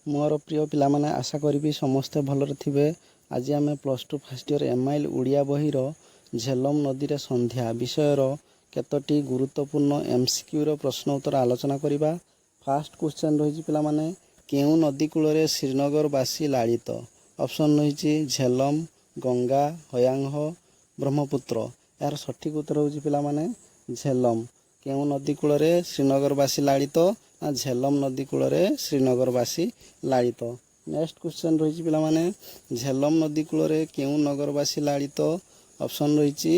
मोर प्रिय पिलामाने आशा करी समस्ते भलरे थिबे। आज आम +2 फर्स्ट ईयर एमआईएल उड़िया बहीर झेलम नदी रे संध्या विषयर केतोटी गुरुत्वपूर्ण एमसीक्यू प्रश्न उत्तर आलोचना करिबा। फास्ट क्वेश्चन रही पिलामाने केउ नदी कूल रे श्रीनगरवासी लालित। ऑप्शन रही झेलम, गंगा, हयांग, ब्रह्मपुत्र। यार सठिक उत्तर होची पिलामाने झेलम। केउ नदी कूल रे श्रीनगरवासी लालित ना झेलम नदी कूल रे श्रीनगरवासी लालित। नेक्स्ट क्वेश्चन रही पिलामाने झेलम नदी कूल रे केउ नगरवासी लालित। ऑप्शन रही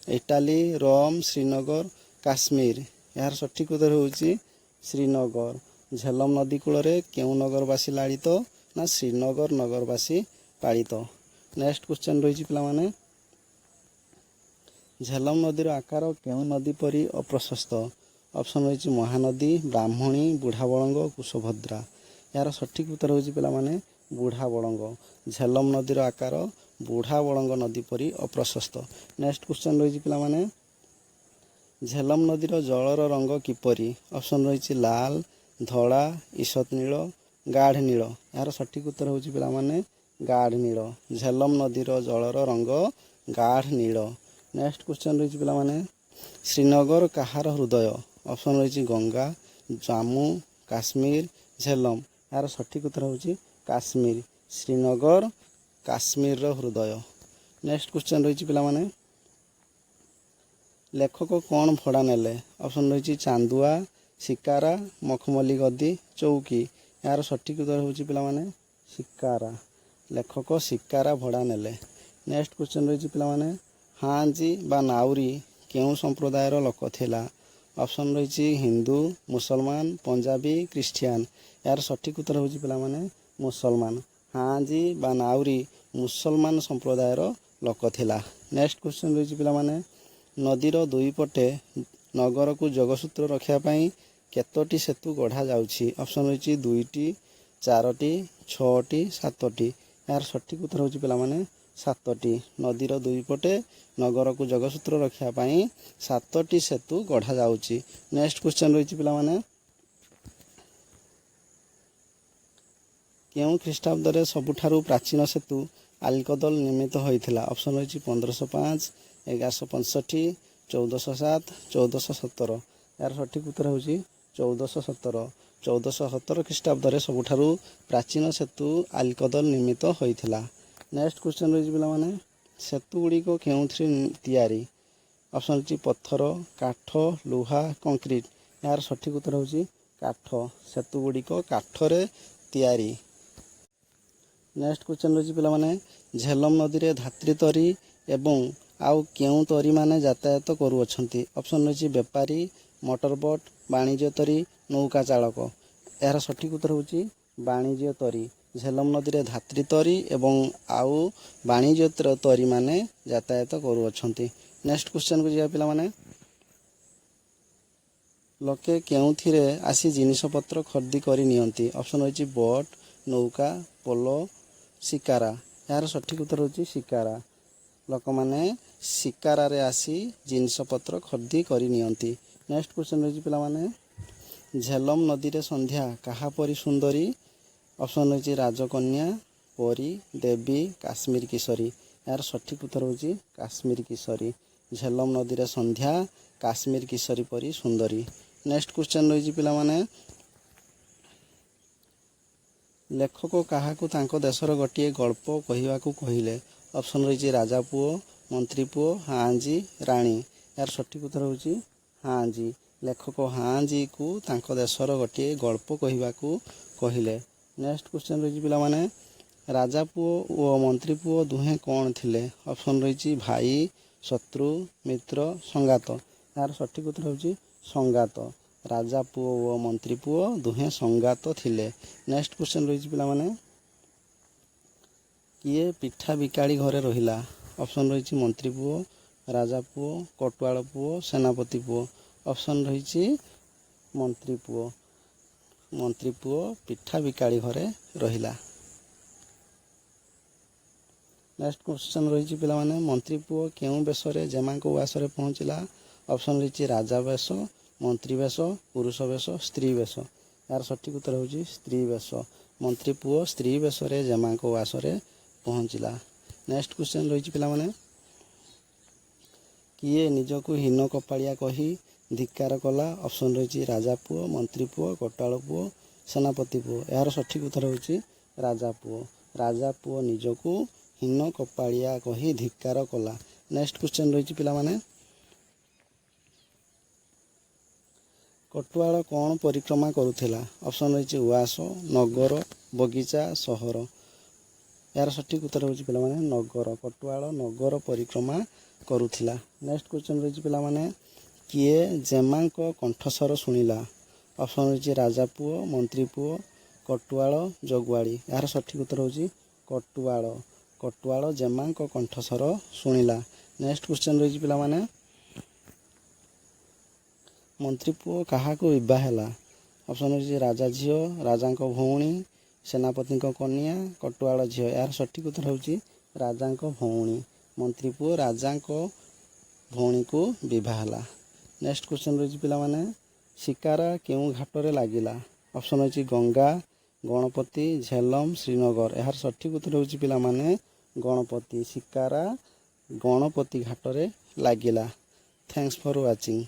इटाली, रोम, श्रीनगर, काश्मीर। यार सठिक उत्तर होची श्रीनगर। झेलम नदी कूल रे केउ नगरवासी लालित ना श्रीनगर नगरवासी पालित। नेक्स्ट क्वेश्चन रही पिलामाने झेलम नदीर आकार केउ नदी परी अप्रशस्त। ऑप्शन रही महानदी, ब्राह्मणी, बुढ़ाबलंग, कुशभद्रा। यार सठिक उत्तर होची पिलामाने बुढ़ाबलंग। झेलम नदीर आकार बुढ़ाबलंग नदी परी अप्रशस्त। नेक्स्ट क्वेश्चन रही पिलामाने झेलम नदीर जलर रंग किपरि। ऑप्शन रही लाल, धला, ईषत नील, गाढ़ नील। यार सठिक उत्तर होची पिलामाने गाढ़ नील। झेलम नदीर जलर रंग गाढ़ नील। नेक्स्ट क्वेश्चन रही पिलामाने श्रीनगर कहार हृदय। ऑप्शन रही गंगा, जम्मू, काश्मीर, झेलम। यार सठिक उत्तर होची काश्मीर। श्रीनगर काश्मीर हृदय। नेक्स्ट क्वेश्चन रही पिलामाने लेखक कौन भड़ा नेले। ऑप्शन रही चांदुआ, शिकारा, मखमली गद्दी, चौकी। यार सठिक उत्तर होची पिलामाने शिकारा। लेखक शिकारा भड़ा नेले। नेक्स्ट क्वेश्चन रही पिलामाने हाजी बा नाउरी केउ संप्रदायर लोक थिला। ऑप्शन रही हिंदू, मुसलमान, पंजाबी, क्रिश्चियन। यार सठिक उत्तर होची पिलामाने मुसलमान। हाजी बा नाउरी मुसलमान संप्रदायर लोक थिला। नेक्स्ट क्वेश्चन रही पिलामाने नदीर दुई पटे नगर को जोगसूत्र रखिया पई केतोटी सेतु गढ़ा जाउछि। ऑप्शन रही 2टी, 4टी, 6टी, 7टी। यार सठिक उत्तर होची पिलामाने 7टी। नदीर दुई पटे नगर को जोगसूत्र रखिया पई 7टी सेतु गढ़ा जाउछि। नेक्स्ट क्वेश्चन रही पिलामाने केउ ख्रीष्टाब्द रे सबुठारु प्राचीन सेतु आलिकदल निर्मित होइथिला। ऑप्शन रही 1505, 1165, 1407, 1417। यार सठिक उत्तर होची 1417। 1417 ख्रीष्टाब्द रे सबुठारु प्राचीन सेतु आलिकदल निर्मित होइथिला। नेक्स्ट क्वेश्चन रही पिलामाने सेतु गुड़िक केउथि तैयारी। ऑप्शन रही पत्थर, काठ, लुहा, कंक्रीट। यार सठिक उत्तर होची काठ। सेतु गुड़िक काठरे तैयारी। नेक्स्ट क्वेश्चन रही पिलामाने झेलम नदी रे धात्री तरी एवं आउ केउ तरी माने यातायात करूअछंती। ऑप्शन रही बेपारी, मोटरबोट, वाणिज्य तरी, नौका चालक। यार सठिक उत्तर होची वाणिज्य तरी। झेलम नदी रे धात्री तरी एवं आउ वाणिज्य तरी माने यातायात करूअछंती। नेक्स्ट क्वेश्चन को जिया पिलामाने लोके केउथिरे आसी जिनिसपत्र खरीदी करी नियंती। ऑप्शन रही बोट, नौका, पोलो, शिकारा। यार सठिक उत्तर होची शिकारा। लोक माने शिकारा रे आसी जिनिसपत्र खरीदी करी नियंती। नेक्स्ट क्वेश्चन रही पिलामाने झेलम नदी रे संध्या कहा परी सुंदरी। ऑप्शन रही राजकन्या, परी, देवी, काश्मीर किशोरी। यार सठिक उत्तर होची काश्मीर किशोरी। झेलम नदी रे संध्या काश्मीर किशोरी परी सुंदरी। नेक्स्ट क्वेश्चन रही पिलामाने लेखक काहाकू तांको देशर गोटे गल्प कहिवाकू कहिले। ऑप्शन रही राजा पुओ, मंत्री पुओ, हाजी, राणी। यार सठिक उत्तर होची हाजी। लेखक हाजी को तांको देशर गोटे गल्प कहिवाकू कहिले। नेक्स्ट क्वेश्चन रही पिलामाने राजा पुओ और मंत्री पुओ दुहे कौन थिले। ऑप्शन रही भाई, शत्रु, मित्र, संगात। यार सठिक उत्तर होची संगात। राजा पुओ और मंत्री पुओ दुहे संगात थिले। नेक्स्ट क्वेश्चन रही पिलामाने किए पिठा बिकाड़ी घरे रहिला। ऑप्शन रही मंत्री पुओ, राजा पुओ, कटुआल पुओ, सेनापति पुओ। ऑप्शन रही मंत्री पुओ। मंत्री पुओ पिठा बिकाड़ी घरे रहिला। नेक्स्ट क्वेश्चन रही पिलामाने मंत्री पुओ केउ बेशरे जेमा को उआसरे पहुँचला। ऑप्शन रही राजा वेश, मंत्री वेश, पुरुष वेश, स्त्री वेश। यार सठिक उत्तर होची स्त्री वेश। मंत्री पुओ स्त्री वेशरे जेमांक उआसरे पहुँचला। नेक्स्ट क्वेश्चन रही पिला माने किए निजकु हीन कपाड़िया कही धिक्कार कला। ऑप्शन रही राजा पुओ, मंत्री पुओ, कोटाल पुओ, सेनापति पुओ। यार सठिक उत्तर होची राजा पुओ। राजा पुओ निजकु हीन कपाड़िया कही धिक्कार कला। नेक्स्ट क्वेश्चन रही पिला माने कटुआल कौन परिक्रमा करुथिला। ऑप्शन रही उआस, नगर, बगीचा, सहर। यार सठिक उत्तर होची पिला माने नगर। कटुआल नगर परिक्रमा करुथिला। नेक्स्ट क्वेश्चन रही पिला माने किए जेमांक कंठस्वर शुणिला। ऑप्शन रही राजा पुओ, मंत्री पुओ, कटुआल, जगुआड़ी। यार सठिक उत्तर होची कटुआल। कटुआल जेमांक कंठस्वर शुणिला। नेक्स्ट क्वेश्चन रही पिला माने मंत्री पुओ क्या बा है। ऑप्शन रही राजा झील, राजा भौणी, सेनापति कन्या, कटुआल झील। यार सठिक उत्तर होची राजा भौणी। मंत्री पुओ राजा भौणी को बहा। नेक्स्ट क्वेश्चन रही पिला माने शिकारा केउ घाटरे लगिला। ऑप्शन रही गंगा, गणपति, झेलम, श्रीनगर। यार सठिक उत्तर होची पिला माने गणपति। शिकारा गणपति घाटरे लगिला। Thanks for watching.